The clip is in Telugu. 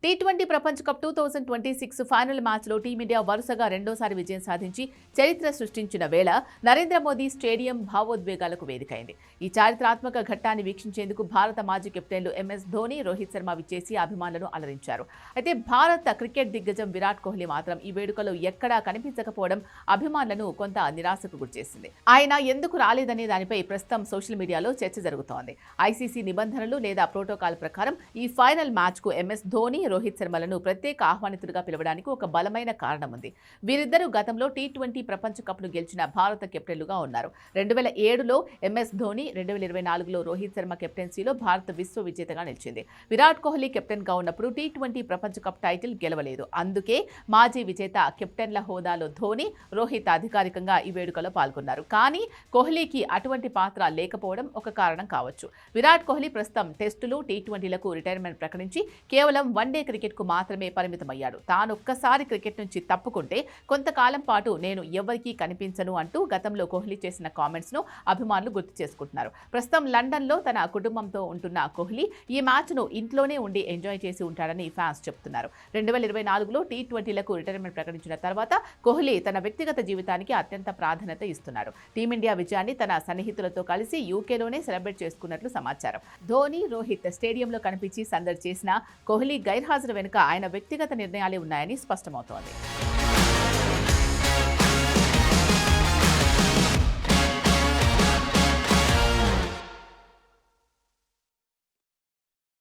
టీ20 ప్రపంచ కప్ 2026 ఫైనల్ మ్యాచ్లో టీమిండియా వరుసగా రెండోసారి విజయం సాధించి చరిత్ర సృష్టించిన వేళ నరేంద్ర మోదీ స్టేడియం భావోద్వేగాలకు వేదికైంది. ఈ చారిత్రాత్మక ఘట్టాన్ని వీక్షించేందుకు భారత మాజీ కెప్టెన్లు ఎంఎస్ ధోని, రోహిత్ శర్మ విచ్చేసి అభిమానులను అలరించారు. అయితే భారత క్రికెట్ దిగ్గజం విరాట్ కోహ్లీ మాత్రం ఈ వేడుకలో ఎక్కడా కనిపించకపోవడం అభిమానులను కొంత నిరాశకు గురిచేసింది. ఆయన ఎందుకు రాలేదనే దానిపై ప్రస్తుతం సోషల్ మీడియాలో చర్చ జరుగుతోంది. ఐసీసీ నిబంధనలు లేదా ప్రోటోకాల్ ప్రకారం ఈ ఫైనల్ మ్యాచ్కు ఎంఎస్ ధోని, రోహిత్ శర్మలను ప్రత్యేక ఆహ్వానితులుగా పిలవడానికి ఒక బలమైన కారణం ఉంది. వీరిద్దరూ గతంలో టీ20 ప్రపంచ కప్ను గెలిచిన భారత కెప్టెన్లుగా ఉన్నారు. 2007లో ఎంఎస్ ధోని, 2024లో రోహిత్ శర్మ కెప్టెన్సీలో భారత విశ్వ విజేతగా నిలిచింది. విరాట్ కోహ్లీ కెప్టెన్గా ఉన్నప్పుడు టీ20 ప్రపంచ కప్ టైటిల్ గెలవలేదు. అందుకే మాజీ విజేత కెప్టెన్ల హోదాలో ధోని, రోహిత్ అధికారికంగా ఈ వేడుకలో పాల్గొన్నారు. కానీ కోహ్లీకి అటువంటి పాత్ర లేకపోవడం ఒక కారణం కావచ్చు. విరాట్ కోహ్లీ ప్రస్తుతం టెస్టులు, టీ20లకు రిటైర్మెంట్ ప్రకటించి కేవలం వన్డే క్రికెట్కు మాత్రమే పరిమితమయ్యాడు. తానొక్కసారి క్రికెట్ నుంచి తప్పుకుంటే కొంతకాలం పాటు నేను ఎవరికీ కనిపించను అంటూ గతంలో కోహ్లీ చేసిన కామెంట్స్ను అభిమానులు గుర్తు చేసుకుంటున్నారు. ప్రస్తుతం లండన్లో తన కుటుంబంతో ఉంటున్న కోహ్లీ ఈ మ్యాచ్ను ఇంట్లోనే ఉండి ఎంజాయ్ చేసి ఉంటాడని ఫ్యాన్స్ చెప్తున్నారు. 2024లో టీ20లకు రిటైర్మెంట్ ప్రకటించిన తర్వాత కోహ్లీ తన వ్యక్తిగత జీవితానికి అత్యంత ప్రాధాన్యత ఇస్తున్నాడు. టీమిండియా విజయాన్ని తన సన్నిహితులతో కలిసి యూకేలోనే సెలబ్రేట్ చేసుకున్నట్లు సమాచారం. ధోని, రోహిత్ స్టేడియంలో కనిపించి సందడి చేసిన కోహ్లీ గైర్హాజరు వెనుక ఆయన వ్యక్తిగత నిర్ణయాలే ఉన్నాయని స్పష్టమవుతోంది.